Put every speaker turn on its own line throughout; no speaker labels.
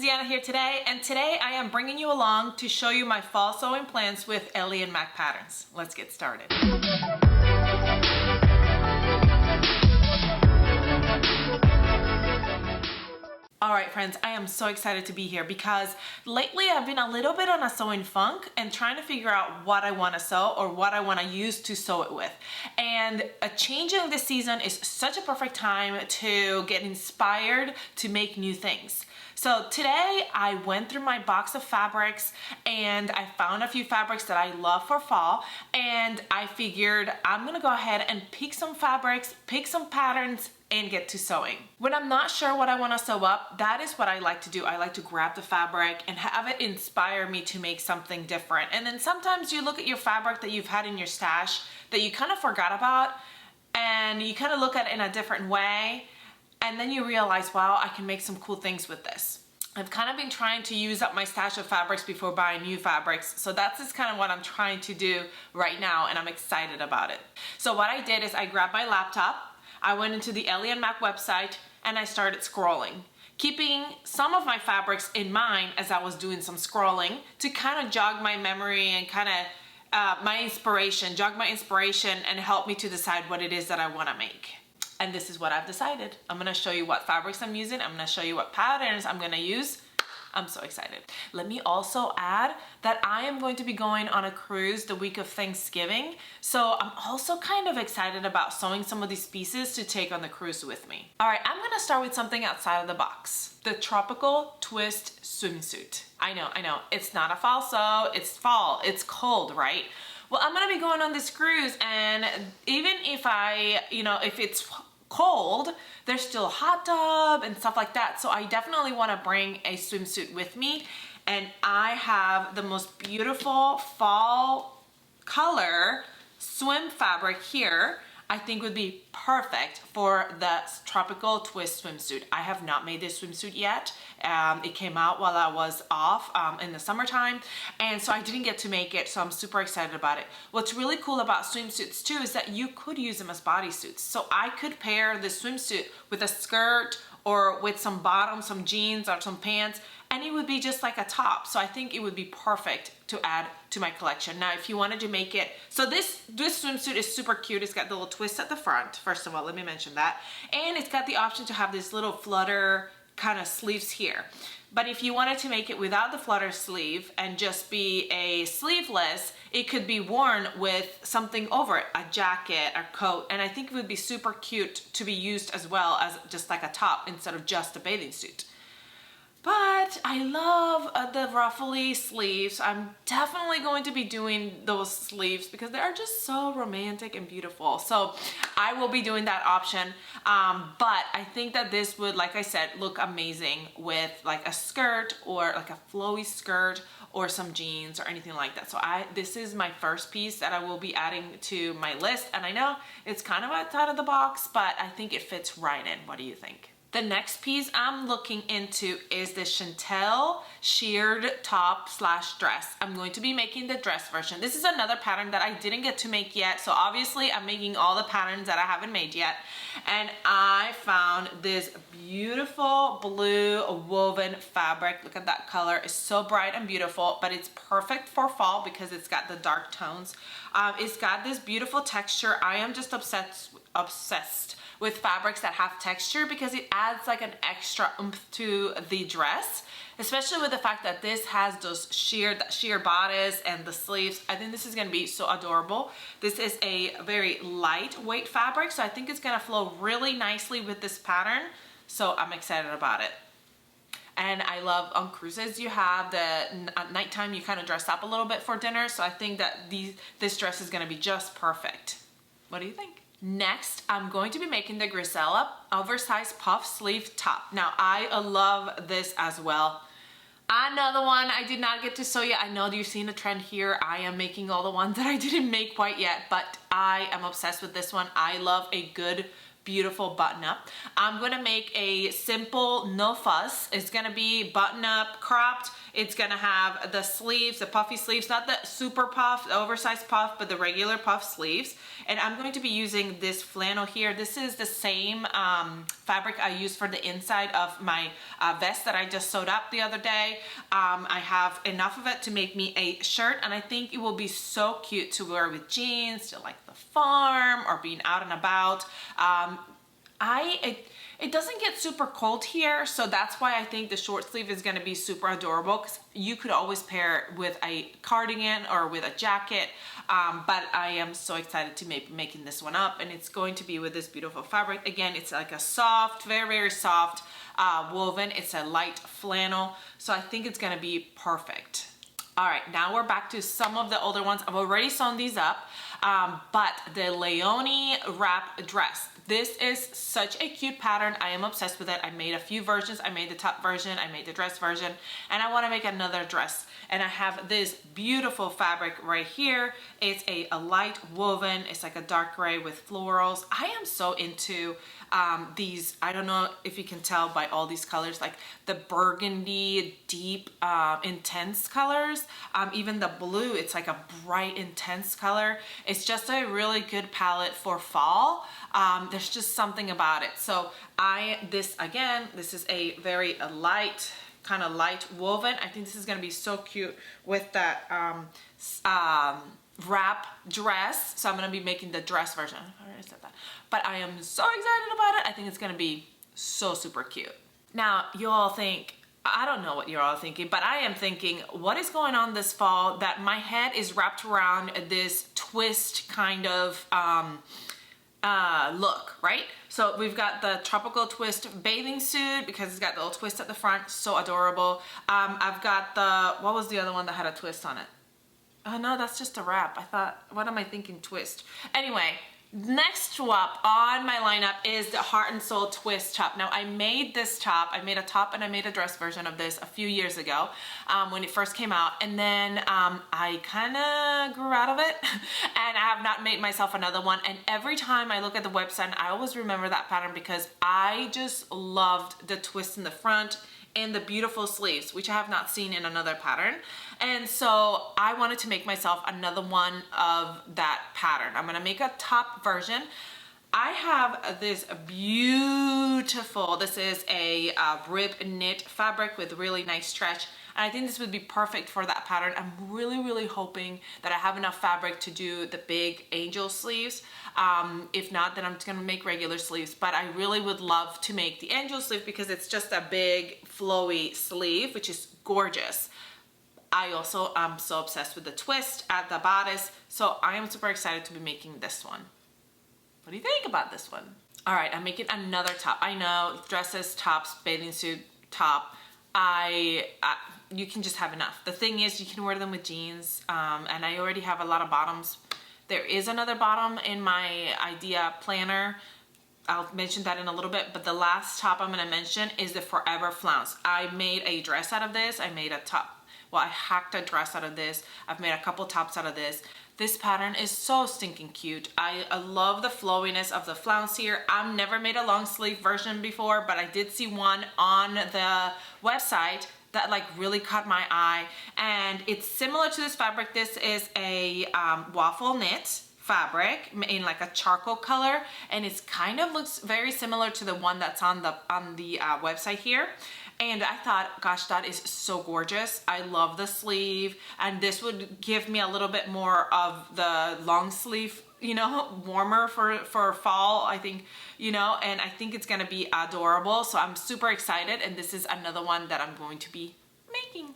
Gisella here today, and today I am bringing you along to show you my fall sewing plans with Ellie and Mac patterns. Let's get started. Alright friends, I am so excited to be here because lately I've been a little bit on a sewing funk and trying to figure out what I want to sew or what I want to use to sew it with. And a changing this season is such a perfect time to get inspired to make new things. So today I went through my box of fabrics and I found a few fabrics that I love for fall, and I figured I'm gonna go ahead and pick some fabrics, pick some patterns, and get to sewing. When I'm not sure what I want to sew up, that is what I like to do. I like to grab the fabric and have it inspire me to make something different. And then sometimes you look at your fabric that you've had in your stash that you kind of forgot about, and you kind of look at it in a different way, and then you realize, wow, I can make some cool things with this. I've kind of been trying to use up my stash of fabrics before buying new fabrics, so that's just kind of what I'm trying to do right now, and I'm excited about it. So what I did is I grabbed my laptop, I went into the Ellie and Mac website, and I started scrolling, keeping some of my fabrics in mind as I was doing some scrolling to kind of jog my memory and kind of jog my inspiration and help me to decide what it is that I want to make. And this is what I've decided. I'm gonna show you what fabrics I'm using. I'm gonna show you what patterns I'm gonna use. I'm so excited. Let me also add that I am going to be going on a cruise the week of Thanksgiving. So I'm also kind of excited about sewing some of these pieces to take on the cruise with me. All right, I'm gonna start with something outside of the box. The Tropical Twist Swimsuit. I know, it's not a fall sew, it's fall, it's cold, right? Well, I'm gonna be going on this cruise, and even if if it's cold, there's still a hot tub and stuff like that. So I definitely want to bring a swimsuit with me, and I have the most beautiful fall color swim fabric here. I think would be perfect for the Tropical Twist swimsuit. I have not made this swimsuit yet. It came out while I was off in the summertime, and so I didn't get to make it, so I'm super excited about it. What's really cool about swimsuits too is that you could use them as bodysuits. So I could pair this swimsuit with a skirt or with some bottoms, some jeans or some pants, and it would be just like a top. So I think it would be perfect to add to my collection. Now, if you wanted to make it, so this swimsuit is super cute. It's got the little twist at the front. First of all, let me mention that. And it's got the option to have this little flutter kind of sleeves here. But if you wanted to make it without the flutter sleeve and just be a sleeveless, it could be worn with something over it, a jacket or coat, and I think it would be super cute to be used as well as just like a top instead of just a bathing suit. But I love the ruffly sleeves. I'm definitely going to be doing those sleeves because they are just so romantic and beautiful. So I will be doing that option. But I think that this would, like I said, look amazing with like a skirt or like a flowy skirt or some jeans or anything like that. So this is my first piece that I will be adding to my list. And I know it's kind of outside of the box, but I think it fits right in. What do you think? The next piece I'm looking into is the Chantel sheared top / dress. I'm going to be making the dress version. This is another pattern that I didn't get to make yet. So obviously I'm making all the patterns that I haven't made yet. And I found this beautiful blue woven fabric. Look at that color. It's so bright and beautiful, but it's perfect for fall because it's got the dark tones. It's got this beautiful texture. I am just obsessed with fabrics that have texture because it adds like an extra oomph to the dress, especially with the fact that this has those sheer bodice and the sleeves. I think this is gonna be so adorable. This is a very lightweight fabric, so I think it's gonna flow really nicely with this pattern, so I'm excited about it. And I love on cruises, you have at nighttime you kind of dress up a little bit for dinner, so I think that this dress is gonna be just perfect. What do you think? Next, I'm going to be making the Grisella oversized puff sleeve top. Now, I love this as well. Another one I did not get to sew yet. I know you've seen a trend here. I am making all the ones that I didn't make quite yet, but I am obsessed with this one. I love a good, beautiful button up. I'm gonna make a simple, no fuss. It's gonna be button up, cropped. It's gonna have the sleeves, the puffy sleeves, not the super puff, the oversized puff, but the regular puff sleeves. And I'm going to be using this flannel here. This is the same fabric I used for the inside of my vest that I just sewed up the other day. I have enough of it to make me a shirt, and I think it will be so cute to wear with jeans, to like the farm or being out and about. It doesn't get super cold here, so that's why I think the short sleeve is gonna be super adorable, because you could always pair it with a cardigan or with a jacket, but I am so excited to be making this one up, and it's going to be with this beautiful fabric. Again, it's like a soft, very, very soft woven. It's a light flannel, so I think it's gonna be perfect. All right, now we're back to some of the older ones. I've already sewn these up, but the Leonie wrap dress. This is such a cute pattern. I am obsessed with it. I made a few versions. I made the top version, I made the dress version, and I wanna make another dress. And I have this beautiful fabric right here. It's a light woven. It's like a dark gray with florals. I am so into these, I don't know if you can tell by all these colors, like the burgundy, deep, intense colors. Even the blue, it's like a bright, intense color. It's just a really good palette for fall. There's just something about it. So this is a very light, kind of light woven. I think this is gonna be so cute with that wrap dress. So I'm gonna be making the dress version. I already said that. But I am so excited about it. I think it's gonna be so super cute. Now, you all think, I don't know what you're all thinking, but I am thinking, what is going on this fall that my head is wrapped around this twist kind of look, right? So we've got the tropical twist bathing suit because it's got the little twist at the front, so adorable. I've got the, what was the other one that had a twist on it? Oh no, that's just a wrap. I thought, what am I thinking, twist? Anyway, next up on my lineup is the Heart and Soul twist top. Now I made this top, I made a top and I made a dress version of this a few years ago when it first came out, and then I kind of grew out of it and I have not made myself another one. And every time I look at the website, I always remember that pattern because I just loved the twist in the front and the beautiful sleeves, which I have not seen in another pattern. And so I wanted to make myself another one of that pattern. I'm gonna make a top version. I have this beautiful, this is a rib knit fabric with really nice stretch. And I think this would be perfect for that pattern. I'm really, really hoping that I have enough fabric to do the big angel sleeves. If not, then I'm just gonna make regular sleeves, but I really would love to make the angel sleeve because it's just a big flowy sleeve, which is gorgeous. I also am so obsessed with the twist at the bodice, so I am super excited to be making this one. What do you think about this one? All right, I'm making another top. I know, dresses, tops, bathing suit, top. You can just have enough. The thing is, you can wear them with jeans, and I already have a lot of bottoms. There is another bottom in my idea planner. I'll mention that in a little bit, but the last top I'm gonna mention is the Forever Flounce. I made a dress out of this. I made a top. Well, I hacked a dress out of this. I've made a couple tops out of this. This pattern is so stinking cute. I love the flowiness of the flounce here. I've never made a long sleeve version before, but I did see one on the website that like really caught my eye. And it's similar to this fabric. This is a waffle knit fabric in like a charcoal color, and it's kind of looks very similar to the one that's on the website here. And I thought, gosh, that is so gorgeous. I love the sleeve, and this would give me a little bit more of the long sleeve, you know, warmer for fall, I think, you know, and I think it's gonna be adorable. So I'm super excited, and this is another one that I'm going to be making.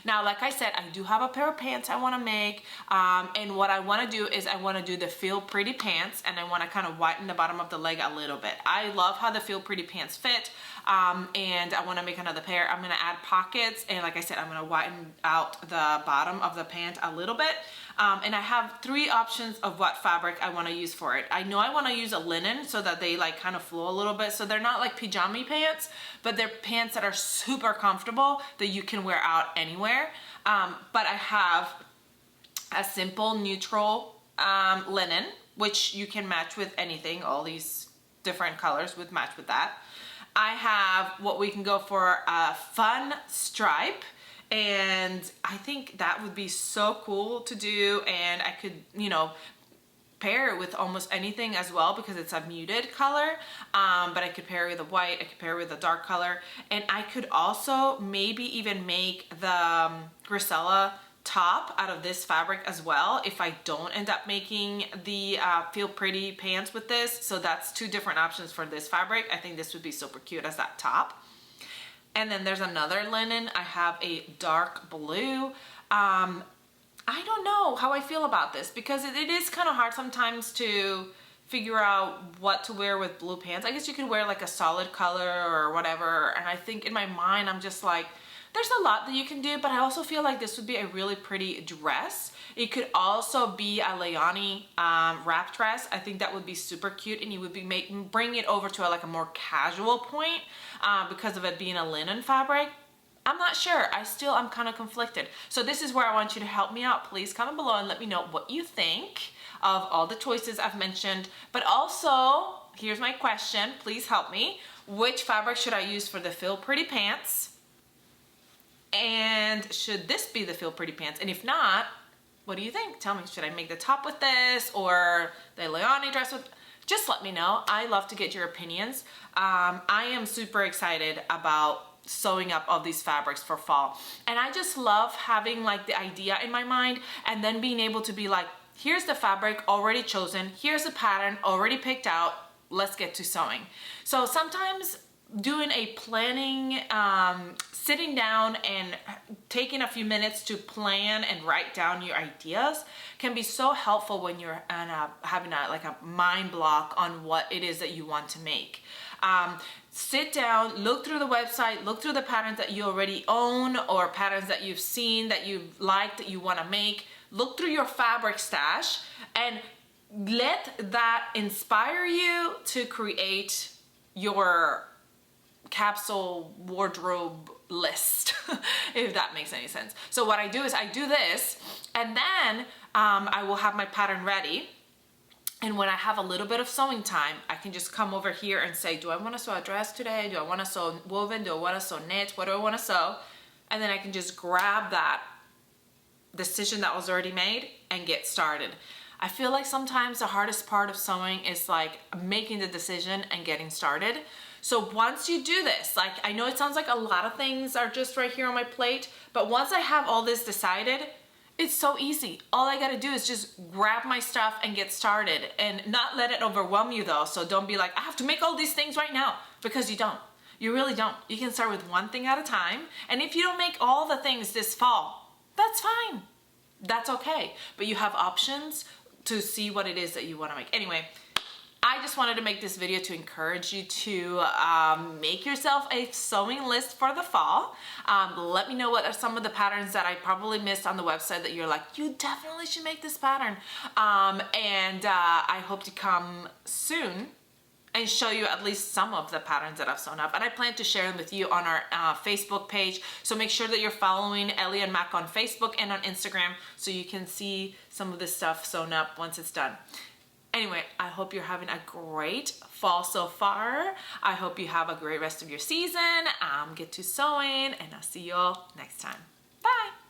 Now, like I said, I do have a pair of pants I want to make, and what I want to do is I want to do the Feel Pretty pants, and I want to kind of whiten the bottom of the leg a little bit. I love how the Feel Pretty pants fit, and I want to make another pair. I'm going to add pockets, and like I said, I'm going to whiten out the bottom of the pant a little bit. And I have 3 options of what fabric I want to use for it. I know I want to use a linen so that they like kind of flow a little bit, so they're not like pajama pants, but they're pants that are super comfortable that you can wear out anywhere. But I have a simple neutral linen, which you can match with anything. All these different colors would match with that. I have what we can go for a fun stripe, and I think that would be so cool to do, and I could, you know, pair it with almost anything as well because it's a muted color, but I could pair it with a white, I could pair it with a dark color, and I could also maybe even make the Grisella top out of this fabric as well if I don't end up making the Feel Pretty pants with this. So that's two different options for this fabric. I think this would be super cute as that top. And then there's another linen. I have a dark blue. I don't know how I feel about this because it is kind of hard sometimes to figure out what to wear with blue pants. I guess you could wear like a solid color or whatever, and I think in my mind I'm just like, there's a lot that you can do, but I also feel like this would be a really pretty dress. It could also be a Leonie wrap dress. I think that would be super cute, and you would be bring it over to like a more casual point because of it being a linen fabric. I'm not sure. I'm kind of conflicted. So this is where I want you to help me out. Please comment below and let me know what you think of all the choices I've mentioned. But also, here's my question. Please help me. Which fabric should I use for the Feel Pretty pants? And should this be the Feel Pretty pants? And if not, what do you think? Tell me, should I make the top with this or the Leonie dress with? Just let me know. I love to get your opinions. I am super excited about sewing up all these fabrics for fall, and I just love having like the idea in my mind and then being able to be like, here's the fabric already chosen, here's the pattern already picked out, let's get to sewing. So sometimes doing a planning, sitting down and taking a few minutes to plan and write down your ideas can be so helpful when you're having like a mind block on what it is that you want to make. Sit down, look through the website, look through the patterns that you already own or patterns that you've seen that you like, that you want to make. Look through your fabric stash and let that inspire you to create your capsule wardrobe list, if that makes any sense. So what I do is I do this, and then I will have my pattern ready. And when I have a little bit of sewing time, I can just come over here and say, do I want to sew a dress today? Do I want to sew woven? Do I want to sew knit? What do I want to sew? And then I can just grab that decision that was already made and get started. I feel like sometimes the hardest part of sewing is like making the decision and getting started. So once you do this, like I know it sounds like a lot of things are just right here on my plate, but once I have all this decided, it's so easy. All I gotta do is just grab my stuff and get started, and not let it overwhelm you though. So don't be like, I have to make all these things right now, because you don't. You really don't. You can start with one thing at a time. And if you don't make all the things this fall, that's fine. That's okay. But you have options to see what it is that you wanna make. Anyway, I just wanted to make this video to encourage you to make yourself a sewing list for the fall. Let me know what are some of the patterns that I probably missed on the website that you're like, you definitely should make this pattern. I hope to come soon and show you at least some of the patterns that I've sewn up. And I plan to share them with you on our Facebook page. So make sure that you're following Ellie and Mac on Facebook and on Instagram so you can see some of this stuff sewn up once it's done. Anyway, I hope you're having a great fall so far. I hope you have a great rest of your season. Get to sewing, and I'll see you all next time. Bye.